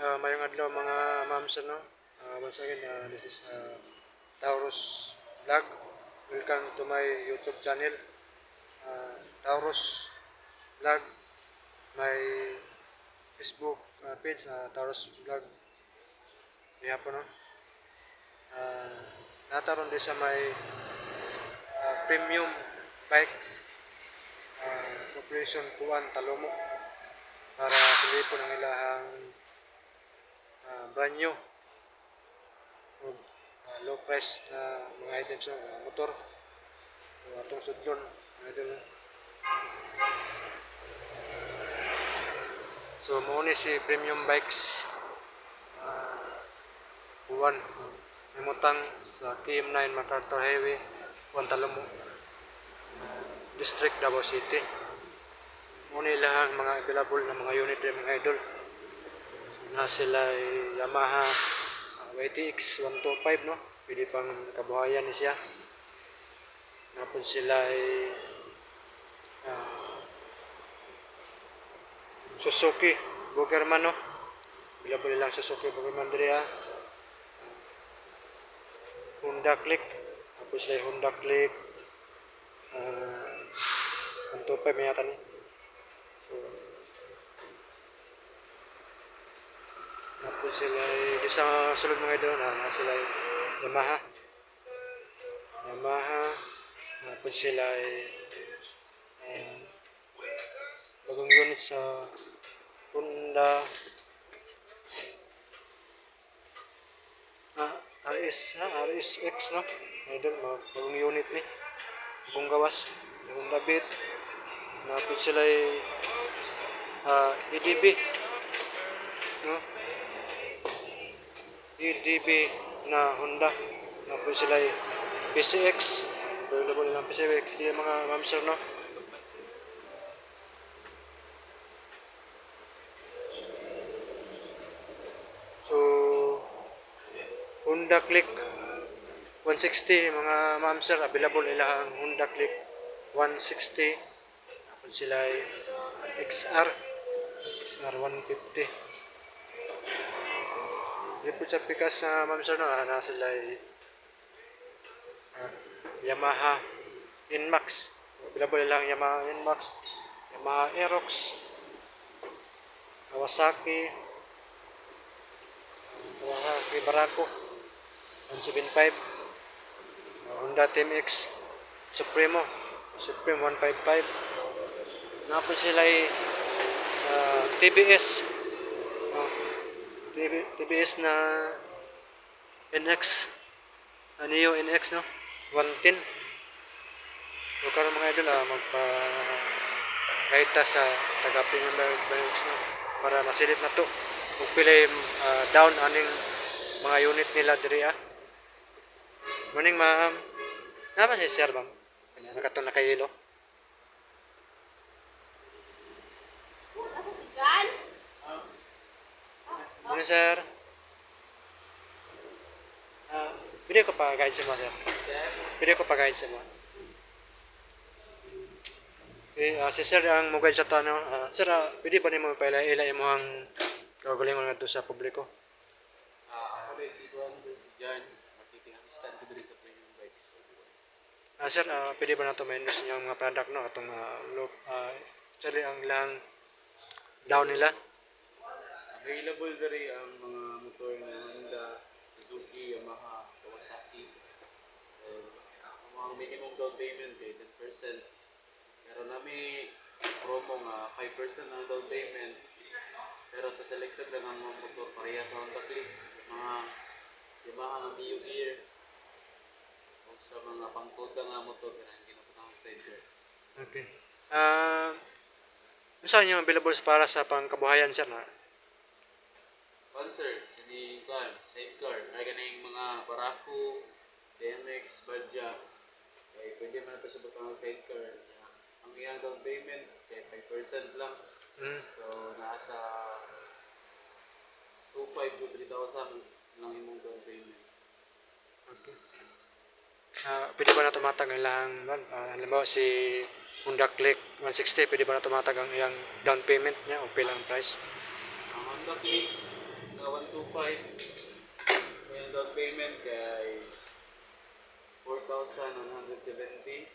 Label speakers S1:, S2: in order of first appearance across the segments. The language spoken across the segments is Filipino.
S1: Mayong adlaw mga ma'ams, no? Once again, this is Taurus Vlog. Welcome to my YouTube channel, Taurus Vlog. My Facebook page, Taurus Vlog. Kaya po, no? Nataron din sa may premium bikes, Corporation Puan Talomo, para pili po ng ilahang brand new low price na mga items ng motor o atong sudlon idol. So mo ni si Premium Bikes buwan memutang sa KM9 MacArthur Highway, Talomo, District, Davao City. Mo ni lahang mga available na mga unit rin mga idol. So, na sila ay Yamaha YTX 125, no? Pwede pang kabuhayan ni siya. Napon sila ay Suzuki Boogerman, no? Available lang Suzuki Boogerman diri, Honda Click. Tapos sila Honda Click 125 may yata ni. So tapos sila ay sa sulod mga idol na sila ay Yamaha. Tapos sila ay bagong unit sa Honda RSX, no? Idol, bagong unit ni bagong gawas Honda Beat. Tapos sila ay EDB, no? EDB na Honda. Tapos sila ay PCX, available lang PCX di mga mamsir, no? So Honda Click 160 mga mamsir, available ilang Honda Click 160. Tapos sila ay XR 150. Dito sa pikas na mamsir, no? Na sila ay Yamaha Inmax, available lang Yamaha Inmax, Yamaha Aerox, Kawasaki Barako 175, Honda TMX Supreme 155. Napon sila ay TBS TBS na NX, Neo NX, no? 110. So karon mga idol, magpa-kaita sa taga-premium bikes, no? Para masilip na to ug pilay down aning mga unit nila diri. Morning ma'am, napa si sir bang nakatong nakahilo? Morning sir, video ko pa guide sa mo sir. Video ko pa guide sa mo. Si sir ang mo guide sa tanong. Sir, pwede ba nimo paila imo ang kagalingon ngadto sa publiko?
S2: Ako rin si Juan Jan, marketing assistant ko diri sa Premium Bikes.
S1: Sir, pwede ba nato ma-endorse niyang mga product, no? Atong actually ang lang down nila.
S2: Available diri ang mga motor na Honda, Suzuki, Yamaha, Kawasaki. Ang mga minimum down payment ay 10%. Meron nami promo nga 5% ang down payment. Pero sa selected lang ang mga motor pareha sa Honda Click, mga Yamaha ng Neo Gear, o sa mga pangtoda nga motor na ginaputang sa sidecar.
S1: Okay. Saan yung available para sa pangkabuhayan, sir, na?
S2: Concert, hindi kan, sidecar, ay ganing mga Barako, DMX, Badja, ay pwede man ito sa butang sidecar. Ang iyang down payment, kaya 5% lang. So, nasa 2,500 to 3,000 lang imong down payment.
S1: Okay. Pwede ba na tumatag ang ilang, halimbawa si Honda Click 160, pwede ba na tumatag ang iyang down payment niya o pilang price?
S2: Ang Honda Click mga 125. Yung down payment kay 4,170.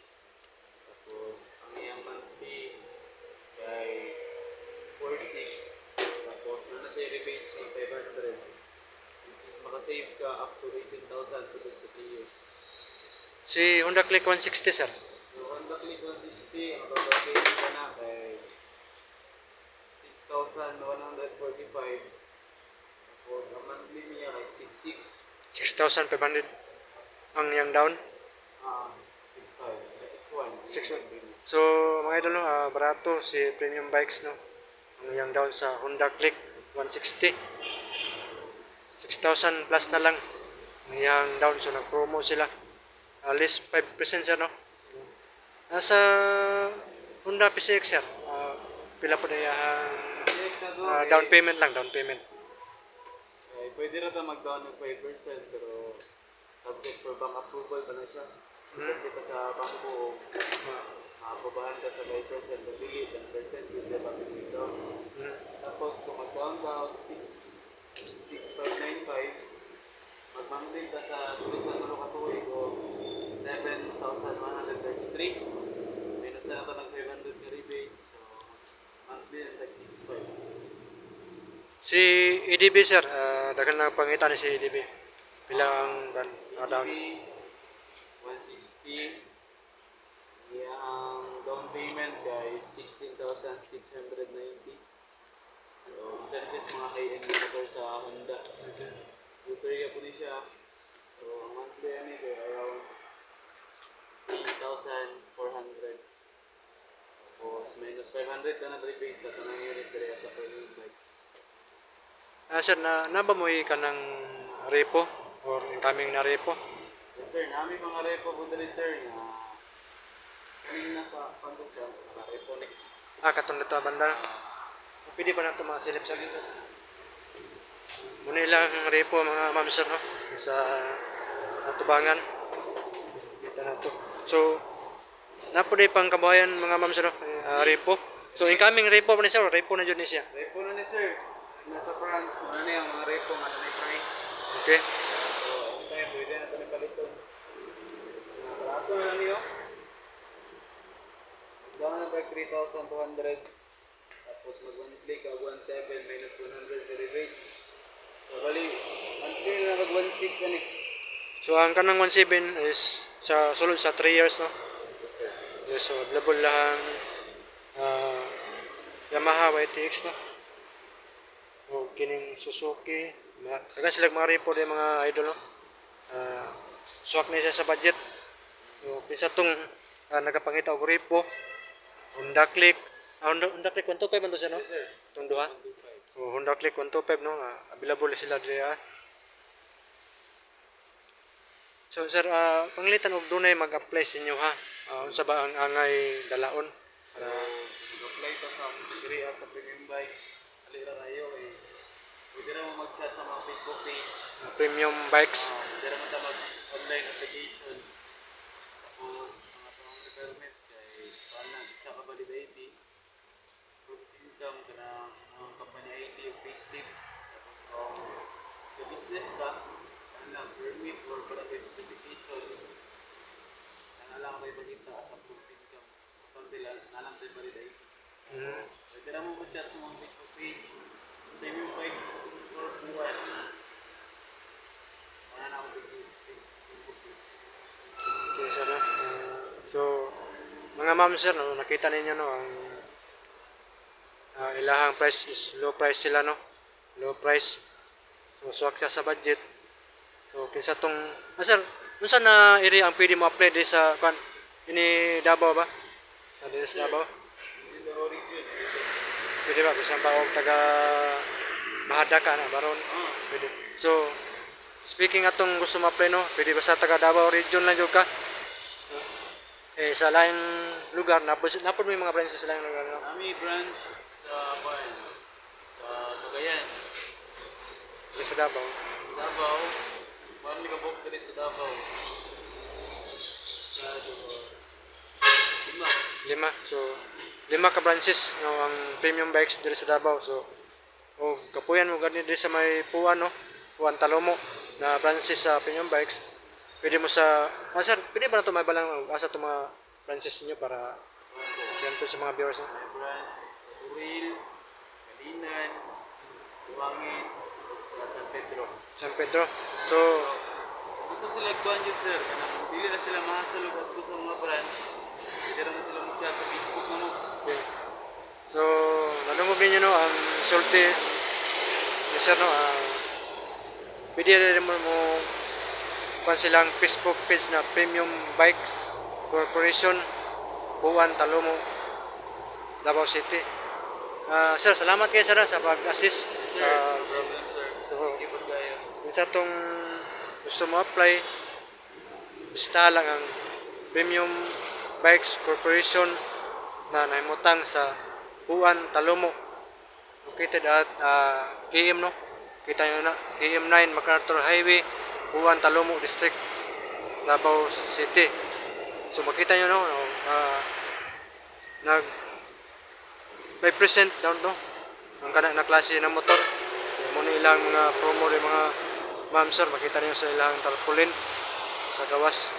S2: Tapos, ang iyang monthly kay 4,600. Tapos, na siya rebates sa 500. Which is makasave ka up to 18,000 sunod sa 3 years.
S1: Si Honda Click 160 sir.
S2: Yung Honda Click 160, ang total payment ka na kay 6,145. Tapos, ang monthly niya kay 66.
S1: 6,500 ang yang down.
S2: 6,500. 6,100.
S1: 6,100. So mga idol no, barato si Premium Bikes no. Ang yang down sa Honda Click 160. 6,000 plus na lang ang yang down, so nag-promo sila. Less 5% sir no. Nasa Honda PCX sir. Pila po na yung down payment lang, down payment.
S2: Pwede rin ito mag-down ng 5% pero subject for bank approval pa na siya. Depende ka sa bangko, makapubahan ka sa 5%, mabili, 10% yung bank dito. Tapos kung mag-down ka, 6,595, mag-monthly ka sa sulisan mo katuwig o 7,133. Minus na ito ng 500 na rebates, so monthly na like 6,500.
S1: Si EDB sir, dagan na pangitan ni si EDB. Pila ang down?
S2: 160. Ang down payment guys 16,690. So, isa na siya sa mga high-end motor sa Honda. Scooter niya po siya. So, ang monthly yan ay around 3,400. Tapos, minus 500 na na-rebase sa tanang unit kaya sa premium bike.
S1: Sir, naba mo ka ng repo or incoming na repo?
S2: Yes sir, namin mga repo po dali sir na kanina sa consultant, mga repo ni.
S1: Katong dito banda. Pwede ba na ito mga silip sir? Muna ilang repo mga ma'am sir no? Sa tubangan. Dito na ito. So, napuday pang kabayan mga ma'am sir no? Repo. So, incoming repo pa ni sir, repo na dyan ni siya.
S2: Repo na ni sir. Nasa front, ano na yung mga repo nga na may price.
S1: Okay.
S2: So, kaya pwede na ito ni paliton. Barato na niyo. Down na ba 3,200. Tapos mag-monthly ka 1,700 minus 100 ka rebates. So, bali, monthly na mag-1,600 ano.
S1: So, ang kanang 1.7 is sa sulod sa 3 years no?
S2: Yes sir.
S1: Yes, so available lang Yamaha YTX no? O kining Suzuki. Dagan sila mga repo din mga idol no? Swak na siya sa budget. So, pinsa tong nagapangita og repo. Honda Click. Honda Click 125 man to siya no?
S2: Yes sir.
S1: Itong duha. O Honda Click 125 no? Available sila diri So sir, panglitan og dunay mag-apply sa inyo ha. Unsa ba ang angay dalaon?
S2: Mag-apply ka sa Korea sa premium bikes. Alira kayo eh. Pwede na mo mag-chat sa mga Facebook page.
S1: Premium bikes.
S2: Pwede naman tayo mag-online application. Tapos, mga pang requirements kay paano isa ka valid ID. Proof income ka na mga company ID o payslip. Tapos, kung business ka, ano permit or barangay certification. Alam ko kayo magkita as a proof income. Kapag nalang tayo valid ID. Pwede na mo mag-chat sa mga Facebook page. Premium bikes or buwan. Wala na ako Facebook page.
S1: Okay sir. So mga ma'am sir no, nakita ninyo no ang ilahang price is low price sila no. Low price. So swak siya sa budget. So kinsa tong sir, unsa na area ang pwede mo apply di sa ini Davao ba? Sa diri sa Davao?
S2: In the origin.
S1: Pwede ba bisan pa og taga Mahada ka na baron? Pwede. So speaking atong gusto ma-apply no, pwede ba sa taga Davao region lang jud ka? Sa laing lugar napod may mga branches sa laing lugar no?
S2: Kami branch sa Bayan. Sa Cagayan.
S1: Dili sa Davao.
S2: Sa Davao. Marami ka book dali sa Davao. Sa Lima.
S1: 5. So 5 ka branches no ang premium bikes diri sa Davao. So o kapuyan mo gani di sa may Puan no, Puan Talomo na Francis sa Premium Bikes. Pwede mo sa sir, pwede ba na to may balang asa to mga Francis niyo para yan po sa mga viewers no?
S2: May branch sa Turil, Kalinan, Buhangin, sa San Pedro.
S1: San Pedro. So,
S2: Gusto sila ikuan yun sir, kanang dili na sila mahasalog at sa mga branch. Pwede na sila mag-chat sa Facebook na mo.
S1: okay. So, nanungog ninyo no, ang sulti ni sir no, pwede rin mo kung silang Facebook page na Premium Bikes Corporation, Buwan, Talomo, Davao City. Sir, salamat kayo sir sa pag-assist.
S2: Sir, no problem sir.
S1: Oo.
S2: Thank you po kayo.
S1: Kung sa itong gusto mo apply, basta lang ang Premium Bikes Corporation na naimutang sa Buwan, Talomo. Located at KM no? Kita nyo na, KM9 MacArthur Highway, Buwan, Talomo District, Davao City. So makita nyo no, nag may present daw no, ang kana na klase ng motor. So mo ilang mga promo rin mga ma'am sir, makita niyo sa ilang tarpaulin sa gawas.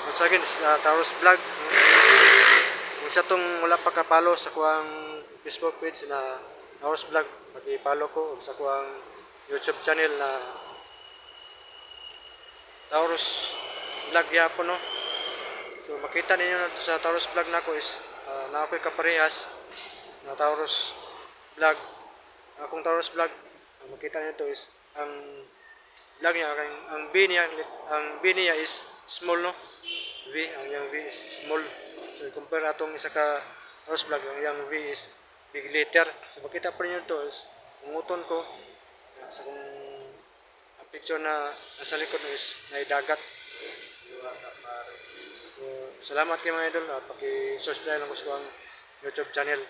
S1: Once again, Taurus Vlog. Kung sa tong wala pa kapalo sa kuang Facebook page na Taurus Vlog, pag-i-follow ko sa kuang YouTube channel na Taurus Vlog yapon no. So makita ninyo na sa Taurus Vlog na ko is na ako'y kaparehas na Taurus Vlog. Akong Taurus Vlog, makita niyo to is ang vlog niya, ang B niya is small no. V, ang yang V is small. So compare atong isa ka Taurus Vlog, ang yang V is big letter. So makita pa niyo to is umuton ko sa kung picture na nasa likod is naidagat. So, salamat kay mga idol at paki-subscribe lang ko sa ang YouTube channel.